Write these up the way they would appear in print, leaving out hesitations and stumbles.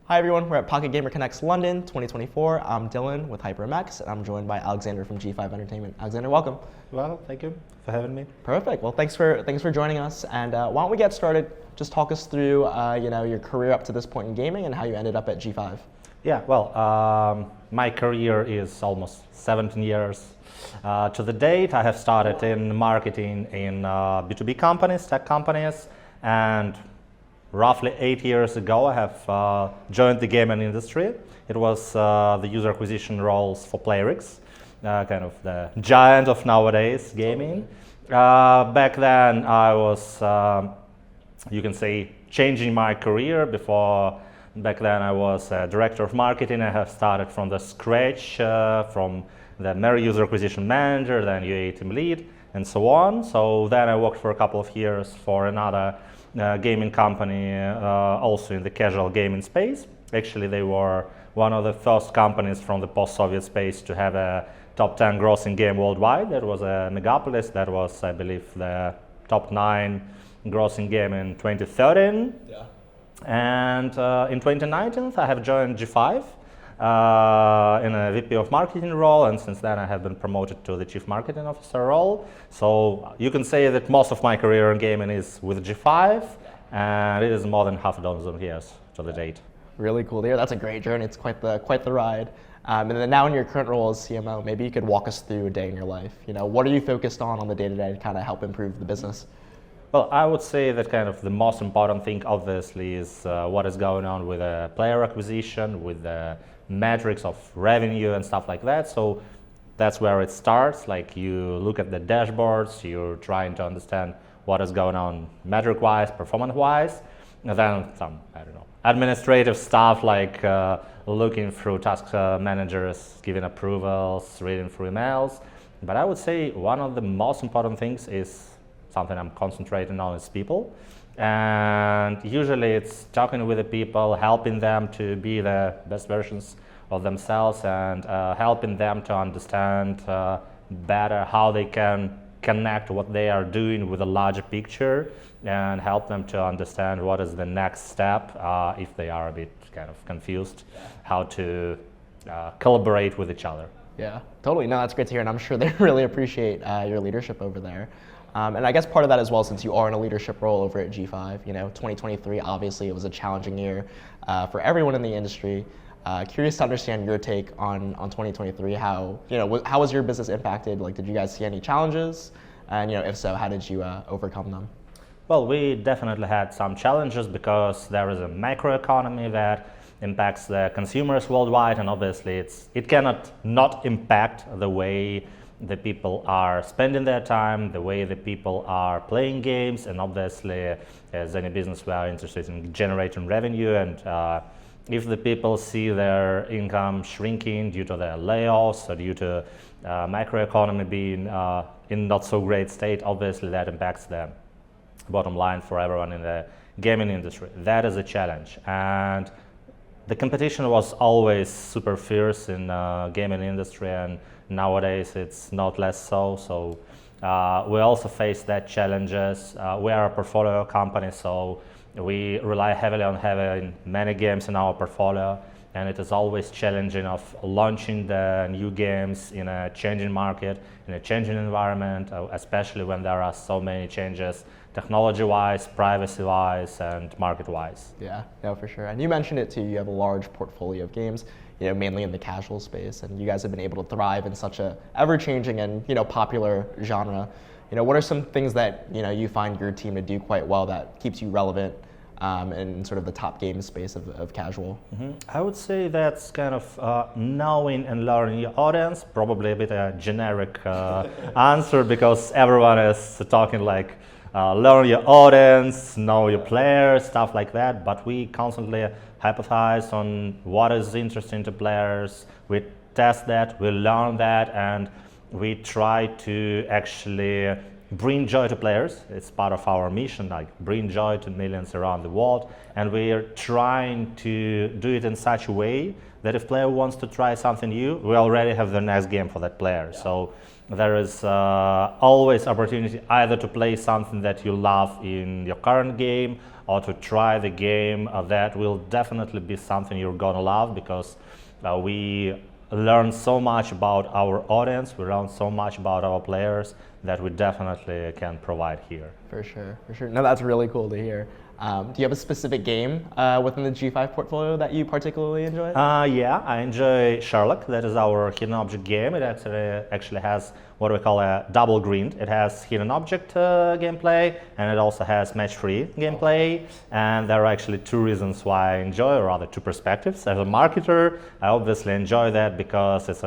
Hi everyone, we're at Pocket Gamer Connects London 2024. I'm Dylan with HyprMX, and I'm joined by Aleksandr from G5 Entertainment. Aleksandr, welcome. Well, thank you for having me. Perfect. Well, thanks for joining us. And why don't we get started? Just talk us through, your career up to this point in gaming and how you ended up at G5. Yeah, well, my career is almost 17 years. To the date, I have started in marketing in B2B companies, tech companies, and roughly 8 years ago, I have joined the gaming industry. It was the user acquisition roles for Playrix, kind of the giant of nowadays gaming. Back then, I was, you can say, changing my career. Back then, I was a director of marketing. I have started from the scratch, from the mere user acquisition manager, then UA team lead, and so on. So then I worked for a couple of years for another gaming company, also in the casual gaming space. Actually, they were one of the first companies from the post-Soviet space to have a top 10 grossing game worldwide. That was a Megapolis. That was, I believe, the top 9 grossing game in 2013. Yeah. And in 2019, I have joined G5 in a VP of marketing role, and since then I have been promoted to the Chief Marketing Officer role. So you can say that most of my career in gaming is with G5, and it is more than half a dozen years to the date. Really cool to hear. That's a great journey. It's quite the ride. And then now in your current role as CMO, maybe you could walk us through a day in your life. What are you focused on the day-to-day to kind of help improve the business? Well, I would say that kind of the most important thing, obviously, is what is going on with player acquisition, with the metrics of revenue and stuff like that. So that's where it starts. Like, you look at the dashboards, you're trying to understand what is going on metric-wise, performance-wise, and then some, I don't know, administrative stuff like looking through task managers, giving approvals, reading through emails. But I would say one of the most important things is something I'm concentrating on is people. And usually it's talking with the people, helping them to be the best versions of themselves, and helping them to understand better how they can connect what they are doing with a larger picture, and help them to understand what is the next step if they are a bit kind of confused, how to collaborate with each other. Yeah, totally. No, that's great to hear, and I'm sure they really appreciate your leadership over there. And I guess part of that as well, since you are in a leadership role over at G5, 2023, obviously it was a challenging year for everyone in the industry. Curious to understand your take on 2023. How was your business impacted? Like, did you guys see any challenges? And if so, how did you overcome them? Well, we definitely had some challenges because there is a macroeconomy that impacts the consumers worldwide, and obviously it cannot not impact the way the people are spending their time, the way the people are playing games, and obviously, as any business, we are interested in generating revenue, and if the people see their income shrinking due to their layoffs or due to macroeconomy being in not so great state, obviously that impacts the bottom line for everyone in the gaming industry. That is a challenge, and the competition was always super fierce in gaming industry, and nowadays it's not less so. So we also face that challenges. We are a portfolio company, so we rely heavily on having many games in our portfolio, and it is always challenging of launching the new games in a changing market, in a changing environment, especially when there are so many changes technology-wise, privacy-wise, and market-wise. Yeah, no, for sure. And you mentioned it too, you have a large portfolio of games, mainly in the casual space, and you guys have been able to thrive in such a ever-changing and popular genre. What are some things that you find your team to do quite well that keeps you relevant in sort of the top game space of casual? Mm-hmm. I would say that's kind of knowing and learning your audience, probably a bit a generic answer, because everyone is talking like learn your audience, know your players, stuff like that, but we constantly hypothesize on what is interesting to players. We test that, we learn that, and we try to actually bring joy to players. It's part of our mission, like bring joy to millions around the world. And we're trying to do it in such a way that if player wants to try something new, we already have the next game for that player. Yeah. So there is always opportunity either to play something that you love in your current game or to try the game that will definitely be something you're gonna love, because we learn so much about our audience, we learn so much about our players that we definitely can provide here. For sure, for sure. No, that's really cool to hear. Do you have a specific game within the G5 portfolio that you particularly enjoy? Yeah, I enjoy Sherlock. That is our hidden object game. It actually has what we call a double grind. It has hidden object gameplay, and it also has match-free gameplay. And there are actually two reasons why I enjoy, or rather two perspectives. As a marketer, I obviously enjoy that because it's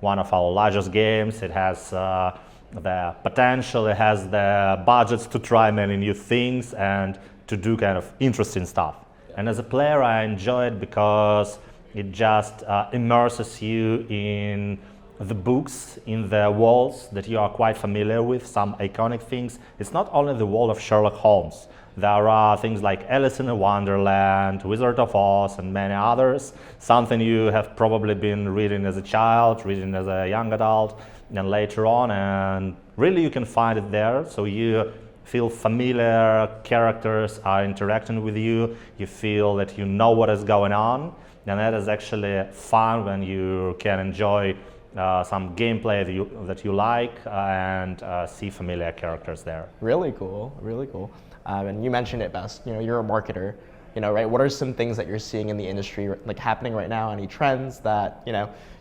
one of our largest games. It has the potential, it has the budgets to try many new things and to do kind of interesting stuff. And as a player, I enjoy it because it just immerses you in the books, in the worlds that you are quite familiar with, some iconic things. It's not only the world of Sherlock Holmes. There are things like Alice in Wonderland, Wizard of Oz, and many others. Something you have probably been reading as a child, reading as a young adult, and later on, and really you can find it there. So you feel familiar, characters are interacting with you, you feel that you know what is going on, and that is actually fun when you can enjoy some gameplay that you like and see familiar characters there. Really cool, really cool. And you mentioned it best, you're a marketer, right? What are some things that you're seeing in the industry like happening right now? Any trends that,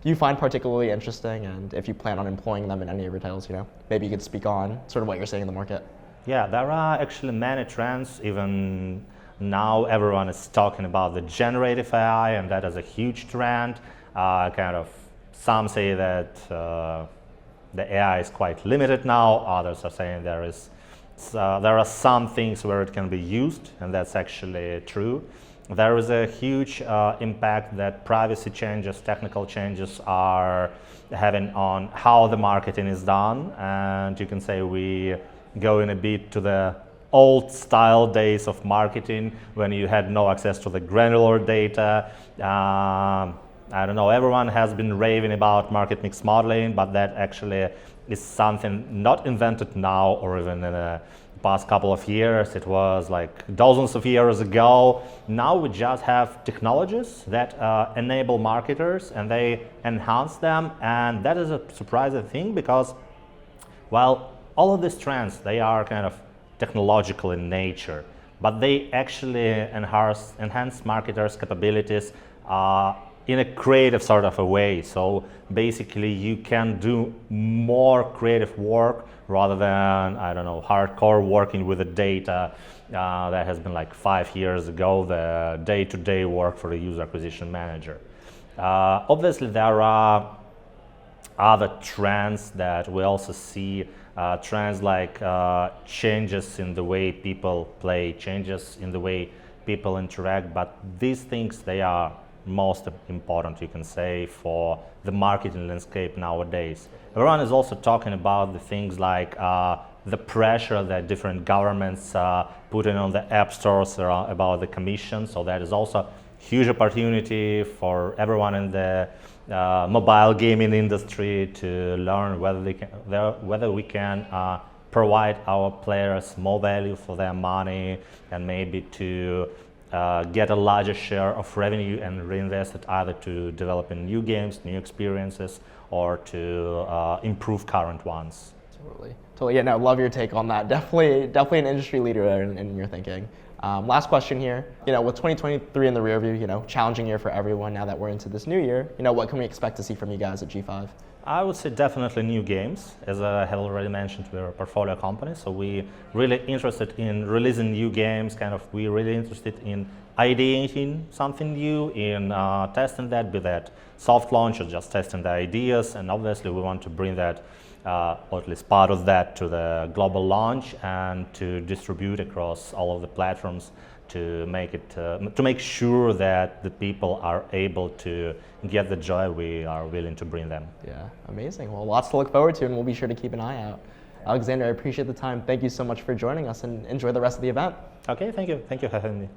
you find particularly interesting, and if you plan on employing them in any of your titles, maybe you could speak on sort of what you're seeing in the market. Yeah, there are actually many trends. Even now everyone is talking about the generative AI, and that is a huge trend. Some say that the AI is quite limited now, others are saying there are some things where it can be used, and that's actually true. There is a huge impact that privacy changes, technical changes are having on how the marketing is done, and you can say we go in a bit to the old style days of marketing when you had no access to the granular data. I don't know, everyone has been raving about market mix modeling, but that actually is something not invented now or even in the past couple of years. It was like dozens of years ago. Now we just have technologies that enable marketers, and they enhance them, and that is a surprising thing because, well, all of these trends, they are kind of technological in nature, but they actually enhance marketers' capabilities in a creative sort of a way. So basically you can do more creative work rather than, I don't know, hardcore working with the data that has been like 5 years ago, the day-to-day work for the user acquisition manager. Obviously there are other trends that we also see, trends like changes in the way people play, changes in the way people interact, but these things, they are most important, you can say, for the marketing landscape nowadays. Everyone is also talking about the things like the pressure that different governments putting on the app stores about the commission, so that is also huge opportunity for everyone in the mobile gaming industry to learn whether we can provide our players more value for their money, and maybe to get a larger share of revenue and reinvest it either to developing new games, new experiences, or to improve current ones. Totally. Yeah, no, love your take on that. Definitely an industry leader there in your thinking. Last question here. With 2023 in the rear view, challenging year for everyone now that we're into this new year. What can we expect to see from you guys at G5? I would say definitely new games. As I have already mentioned, we're a portfolio company, so we're really interested in releasing new games. We're really interested in ideating something new, in testing that, be that soft launch or just testing the ideas. And obviously, we want to bring that, or at least part of that, to the global launch and to distribute across all of the platforms to make sure that the people are able to get the joy we are willing to bring them. Yeah, amazing. Well, lots to look forward to, and we'll be sure to keep an eye out. Aleksandr, I appreciate the time. Thank you so much for joining us, and enjoy the rest of the event. Okay, thank you. Thank you for having me.